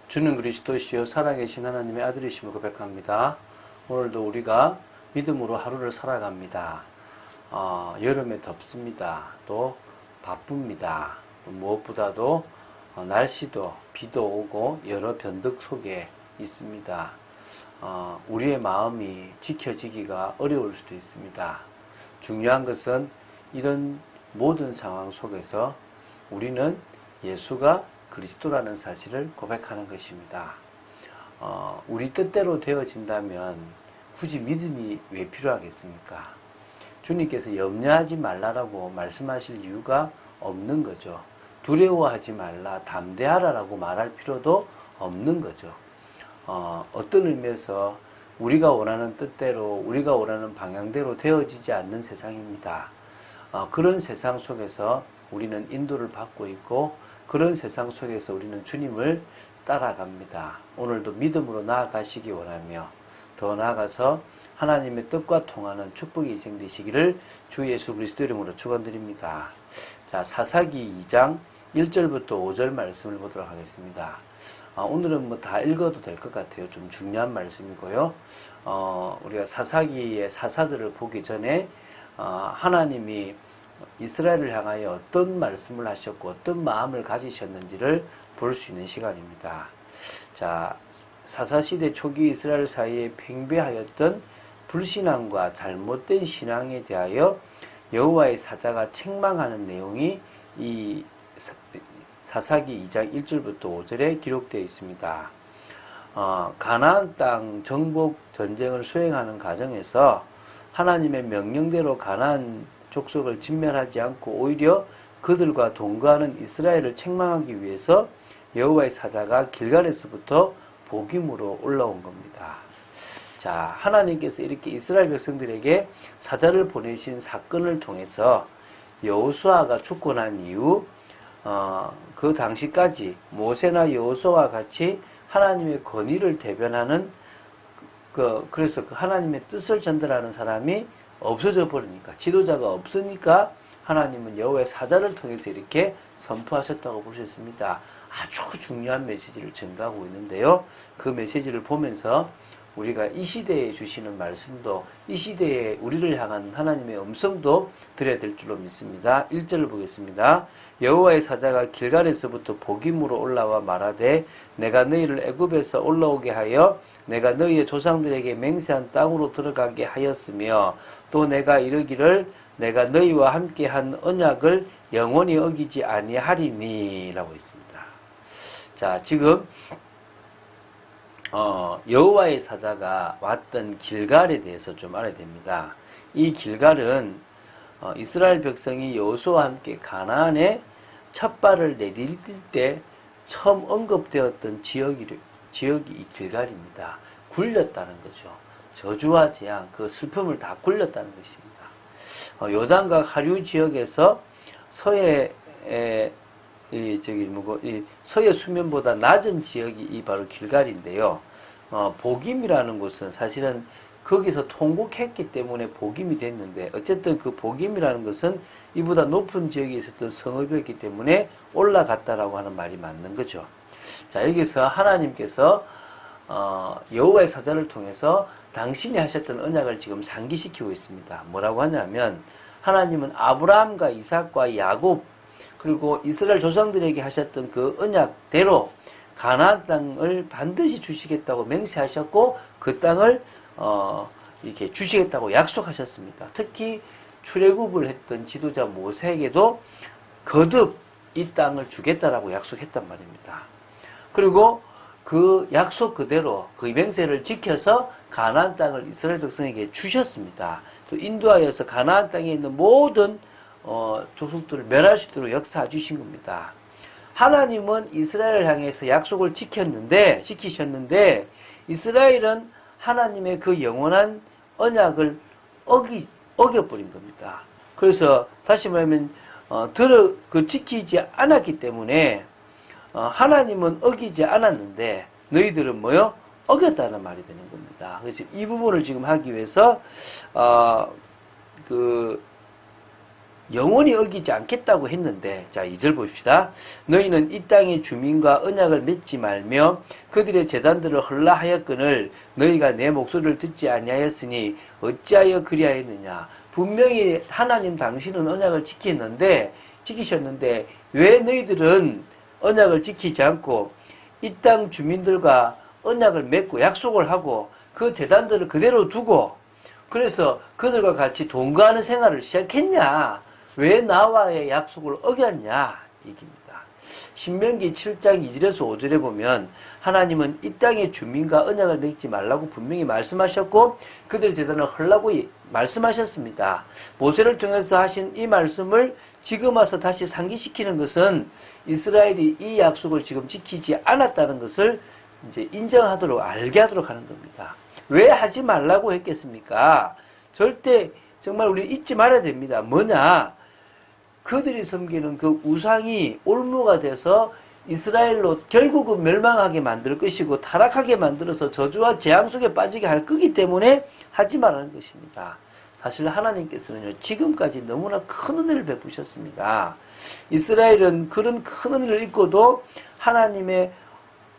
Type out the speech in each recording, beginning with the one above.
주는 그리스도시요 살아계신 하나님의 아들이심을 고백합니다. 오늘도 우리가 믿음으로 하루를 살아갑니다. 여름에 덥습니다. 또 바쁩니다. 무엇보다도 날씨도 비도 오고 여러 변덕 속에 있습니다. 우리의 마음이 지켜지기가 어려울 수도 있습니다. 중요한 것은 이런 모든 상황 속에서 우리는 예수가 그리스도라는 사실을 고백하는 것입니다. 우리 뜻대로 되어진다면 굳이 믿음이 왜 필요하겠습니까? 주님께서 염려하지 말라라고 말씀하실 이유가 없는 거죠. 두려워하지 말라, 담대하라라고 말할 필요도 없는 거죠. 어떤 의미에서 우리가 원하는 뜻대로, 우리가 원하는 방향대로 되어지지 않는 세상입니다. 그런 세상 속에서 우리는 인도를 받고 있고, 그런 세상 속에서 우리는 주님을 따라갑니다. 오늘도 믿음으로 나아가시기 원하며, 더 나아가서 하나님의 뜻과 통하는 축복이 인생되시기를 주 예수 그리스도 이름으로 축원드립니다. 자, 사사기 2장 1절부터 5절 말씀을 보도록 하겠습니다. 오늘은 뭐 다 읽어도 될 것 같아요. 좀 중요한 말씀이고요. 우리가 사사기의 사사들을 보기 전에 하나님이 이스라엘을 향하여 어떤 말씀을 하셨고 어떤 마음을 가지셨는지를 볼 수 있는 시간입니다. 자, 사사시대 초기 이스라엘 사이에 팽배하였던 불신앙과 잘못된 신앙에 대하여 여호와의 사자가 책망하는 내용이 이 사사기 2장 1절부터 5절에 기록되어 있습니다. 가나안 땅 정복 전쟁을 수행하는 과정에서 하나님의 명령대로 가나안 족속을 진멸하지 않고 오히려 그들과 동거하는 이스라엘을 책망하기 위해서 여호와의 사자가 길갈에서부터 복임으로 올라온 겁니다. 자, 하나님께서 이렇게 이스라엘 백성들에게 사자를 보내신 사건을 통해서 여호수아가 죽고 난 이후 그 당시까지 모세나 여호수아와 같이 하나님의 권위를 대변하는 그래서 그 하나님의 뜻을 전달하는 사람이 없어져 버리니까, 지도자가 없으니까 하나님은 여호와의 사자를 통해서 이렇게 선포하셨다고 볼 수 있습니다. 아주 중요한 메시지를 전가하고 있는데요. 그 메시지를 보면서 우리가 이 시대에 주시는 말씀도, 이 시대에 우리를 향한 하나님의 음성도 들어야 될 줄로 믿습니다. 1절을 보겠습니다. 여호와의 사자가 길갈에서부터 복임으로 올라와 말하되 내가 너희를 애굽에서 올라오게 하여 내가 너희의 조상들에게 맹세한 땅으로 들어가게 하였으며 또 내가 이르기를 내가 너희와 함께 한 언약을 영원히 어기지 아니하리니 라고 있습니다. 자, 지금 여호와의 사자가 왔던 길갈에 대해서 좀 알아야 됩니다. 이 길갈은 이스라엘 백성이 여호수아와 함께 가나안에 첫 발을 내디딜 때 처음 언급되었던 지역이 이 길갈입니다. 굴렸다는 거죠. 저주와 재앙, 그 슬픔을 다 굴렸다는 것입니다. 요단강 하류 지역에서 서해 서해 수면보다 낮은 지역이 이 바로 길갈인데요. 복임이라는 곳은 사실은 거기서 통곡했기 때문에 복임이 됐는데, 어쨌든 그 복임이라는 것은 이보다 높은 지역에 있었던 성읍이었기 때문에 올라갔다라고 하는 말이 맞는 거죠. 자, 여기서 하나님께서 여호와의 사자를 통해서 당신이 하셨던 언약을 지금 상기시키고 있습니다. 뭐라고 하냐면, 하나님은 아브라함과 이삭과 야곱 그리고 이스라엘 조상들에게 하셨던 그 언약대로 가나안 땅을 반드시 주시겠다고 맹세하셨고, 그 땅을 이렇게 주시겠다고 약속하셨습니다. 특히 출애굽을 했던 지도자 모세에게도 거듭 이 땅을 주겠다라고 약속했단 말입니다. 그리고 그 약속 그대로 그 맹세를 지켜서 가나안 땅을 이스라엘 백성에게 주셨습니다. 또 인도하여서 가나안 땅에 있는 모든 족속들을 멸할 수 있도록 역사해 주신 겁니다. 하나님은 이스라엘을 향해서 약속을 지키셨는데 이스라엘은 하나님의 그 영원한 언약을 어겨버린 겁니다. 그래서 다시 말하면 지키지 않았기 때문에 하나님은 어기지 않았는데 너희들은 뭐요? 어겼다는 말이 되는 겁니다. 그래서 이 부분을 지금 하기 위해서 영원히 어기지 않겠다고 했는데, 자, 2절 봅시다. 너희는 이 땅의 주민과 언약을 맺지 말며 그들의 제단들을 헐라하였거늘 너희가 내 목소리를 듣지 아니하였으니 어찌하여 그리하였느냐. 분명히 하나님 당신은 언약을 지키셨는데 왜 너희들은 언약을 지키지 않고 이 땅 주민들과 언약을 맺고 약속을 하고 그 제단들을 그대로 두고 그래서 그들과 같이 동거하는 생활을 시작했냐? 왜 나와의 약속을 어겼냐? 얘기입니다. 신명기 7장 2절에서 5절에 보면 하나님은 이 땅의 주민과 언약을 맺지 말라고 분명히 말씀하셨고 그들의 제단을 헐라고 말씀하셨습니다. 모세를 통해서 하신 이 말씀을 지금 와서 다시 상기시키는 것은 이스라엘이 이 약속을 지금 지키지 않았다는 것을 이제 인정하도록 알게 하도록 하는 겁니다. 왜 하지 말라고 했겠습니까? 절대 정말 우리 잊지 말아야 됩니다. 뭐냐? 그들이 섬기는 그 우상이 올무가 돼서 이스라엘로 결국은 멸망하게 만들 것이고 타락하게 만들어서 저주와 재앙 속에 빠지게 할 거기 때문에 하지 말라는 것입니다. 사실 하나님께서는요, 지금까지 너무나 큰 은혜를 베푸셨습니다. 이스라엘은 그런 큰 은혜를 잊고도 하나님의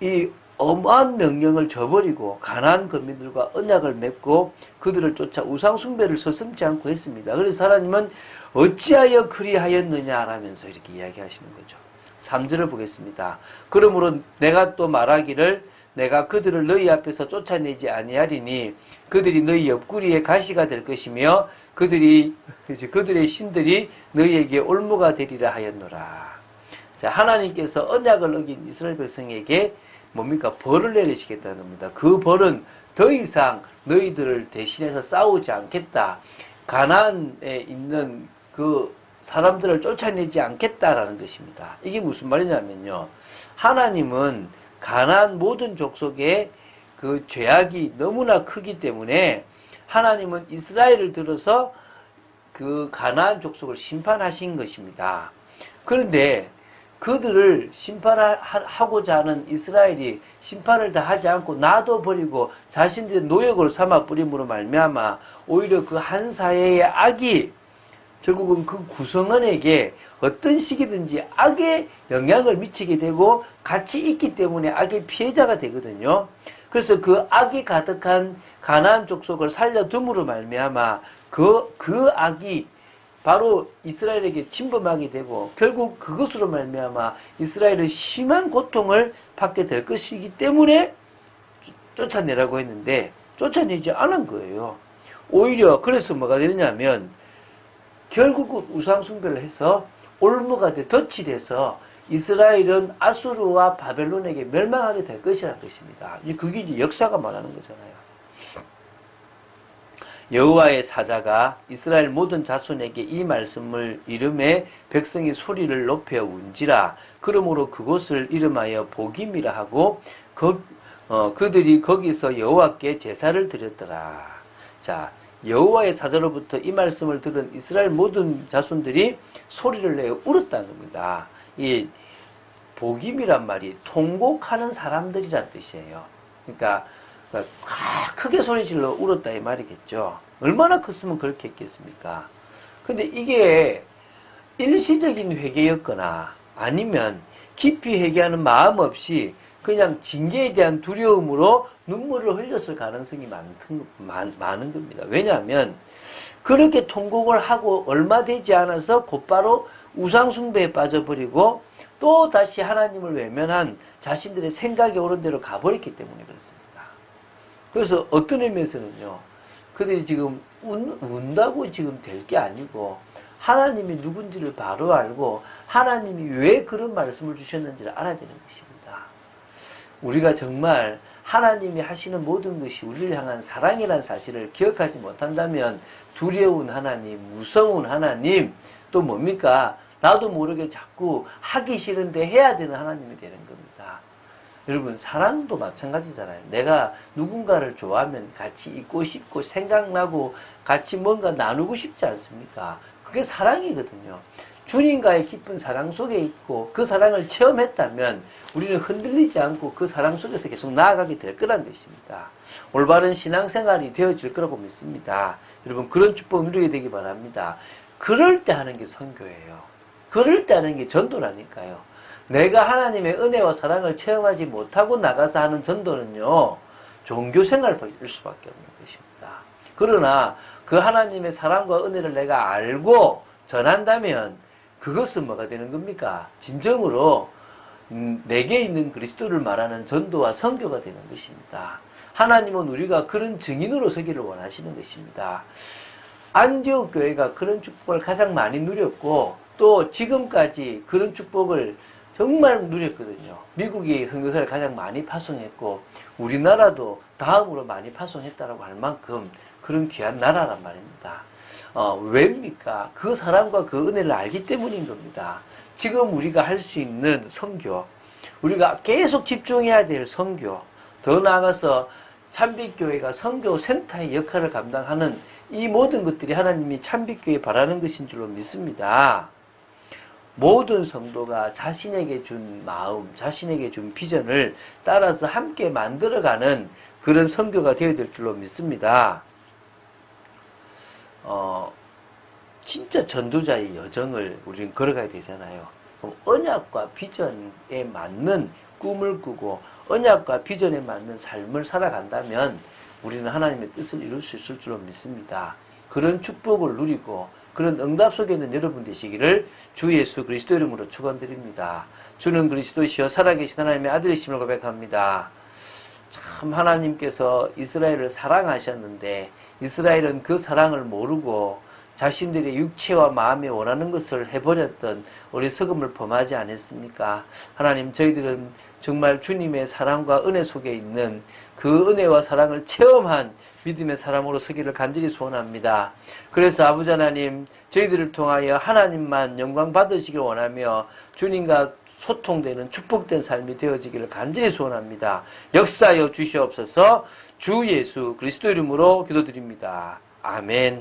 이 엄한 명령을 저버리고 가나안 거민들과 언약을 맺고 그들을 쫓아 우상 숭배를 서슴지 않고 했습니다. 그래서 하나님은 어찌하여 그리하였느냐 라면서 이렇게 이야기하시는 거죠. 3절을 보겠습니다. 그러므로 내가 또 말하기를 내가 그들을 너희 앞에서 쫓아내지 아니하리니 그들이 너희 옆구리에 가시가 될 것이며 그들의 신들이 너희에게 올무가 되리라 하였노라. 자, 하나님께서 언약을 어긴 이스라엘 백성에게 뭡니까? 벌을 내리시겠다는 겁니다. 그 벌은 더 이상 너희들을 대신해서 싸우지 않겠다. 가나안에 있는 그 사람들을 쫓아내지 않겠다라는 것입니다. 이게 무슨 말이냐면요. 하나님은 가나안 모든 족속의 그 죄악이 너무나 크기 때문에 하나님은 이스라엘을 들어서 그 가나안 족속을 심판하신 것입니다. 그런데 그들을 심판하고자 하는 이스라엘이 심판을 다 하지 않고 놔둬버리고 자신들의 노역으로 삼아 뿌림으로 말미암아 오히려 그 한 사회의 악이 결국은 그 구성원에게 어떤 시기든지 악의 영향을 미치게 되고 같이 있기 때문에 악의 피해자가 되거든요. 그래서 그 악이 가득한 가나안 족속을 살려둠으로 말미암아 그 악이 바로 이스라엘에게 침범하게 되고 결국 그것으로 말미암아 이스라엘은 심한 고통을 받게 될 것이기 때문에 쫓아내라고 했는데 쫓아내지 않은 거예요. 오히려 그래서 뭐가 되느냐면 결국은 우상 숭배를 해서 올무가 덫이 돼서 이스라엘은 아수르와 바벨론에게 멸망하게 될 것이라는 것입니다. 그게 이제 역사가 말하는 거잖아요. 여호와의 사자가 이스라엘 모든 자손에게 이 말씀을 이름해 백성이 소리를 높여 운지라. 그러므로 그곳을 이름하여 복임이라 하고 그들이 거기서 여호와께 제사를 드렸더라. 자, 여호와의 사자로부터 이 말씀을 들은 이스라엘 모든 자손들이 소리를 내어 울었다는 겁니다. 이 복임이란 말이 통곡하는 사람들이란 뜻이에요. 그러니까 크게 소리질러 울었다 이 말이겠죠. 얼마나 컸으면 그렇게 했겠습니까? 근데 이게 일시적인 회개였거나 아니면 깊이 회개하는 마음 없이 그냥 징계에 대한 두려움으로 눈물을 흘렸을 가능성이 많은 겁니다. 왜냐하면 그렇게 통곡을 하고 얼마 되지 않아서 곧바로 우상숭배에 빠져버리고 또 다시 하나님을 외면한 자신들의 생각이 옳은 대로 가버렸기 때문에 그렇습니다. 그래서 어떤 의미에서는요, 그들이 지금 운다고 지금 될 게 아니고 하나님이 누군지를 바로 알고 하나님이 왜 그런 말씀을 주셨는지를 알아야 되는 것입니다. 우리가 정말 하나님이 하시는 모든 것이 우리를 향한 사랑이라는 사실을 기억하지 못한다면 두려운 하나님, 무서운 하나님, 또 뭡니까? 나도 모르게 자꾸 하기 싫은데 해야 되는 하나님이 되는 겁니다. 여러분, 사랑도 마찬가지잖아요. 내가 누군가를 좋아하면 같이 있고 싶고 생각나고 같이 뭔가 나누고 싶지 않습니까? 그게 사랑이거든요. 주님과의 깊은 사랑 속에 있고 그 사랑을 체험했다면 우리는 흔들리지 않고 그 사랑 속에서 계속 나아가게 될 거란 것입니다. 올바른 신앙생활이 되어질 거라고 믿습니다. 여러분, 그런 축복 누리게 되기 바랍니다. 그럴 때 하는 게 선교예요. 그럴 때 하는 게 전도라니까요. 내가 하나님의 은혜와 사랑을 체험하지 못하고 나가서 하는 전도는요, 종교생활일 수밖에 없는 것입니다. 그러나 그 하나님의 사랑과 은혜를 내가 알고 전한다면 그것은 뭐가 되는 겁니까? 진정으로 내게 있는 그리스도를 말하는 전도와 선교가 되는 것입니다. 하나님은 우리가 그런 증인으로 서기를 원하시는 것입니다. 안디옥 교회가 그런 축복을 가장 많이 누렸고 또 지금까지 그런 축복을 정말 누렸거든요. 미국이 선교사를 가장 많이 파송했고 우리나라도 다음으로 많이 파송했다라고 할 만큼 그런 귀한 나라란 말입니다. 왜입니까? 그 사랑과 그 은혜를 알기 때문인 겁니다. 지금 우리가 할 수 있는 선교, 우리가 계속 집중해야 될 선교, 더 나아가서 참빛교회가 선교센터의 역할을 감당하는 이 모든 것들이 하나님이 참빛교회에 바라는 것인 줄로 믿습니다. 모든 성도가 자신에게 준 마음, 자신에게 준 비전을 따라서 함께 만들어가는 그런 선교가 되어야 될 줄로 믿습니다. 진짜 전도자의 여정을 우리는 걸어가야 되잖아요. 언약과 비전에 맞는 꿈을 꾸고 언약과 비전에 맞는 삶을 살아간다면 우리는 하나님의 뜻을 이룰 수 있을 줄로 믿습니다. 그런 축복을 누리고 그런 응답 속에 있는 여러분 되시기를 주 예수 그리스도 이름으로 축원드립니다. 주는 그리스도시요 살아계신 하나님의 아들이심을 고백합니다. 참 하나님께서 이스라엘을 사랑하셨는데 이스라엘은 그 사랑을 모르고 자신들의 육체와 마음에 원하는 것을 해버렸던 어리석음을 범하지 않았습니까? 하나님, 저희들은 정말 주님의 사랑과 은혜 속에 있는 그 은혜와 사랑을 체험한 믿음의 사람으로 서기를 간절히 소원합니다. 그래서 아버지 하나님, 저희들을 통하여 하나님만 영광 받으시길 원하며 주님과 소통되는 축복된 삶이 되어지기를 간절히 소원합니다. 역사하여 주시옵소서. 주 예수 그리스도 이름으로 기도드립니다. 아멘.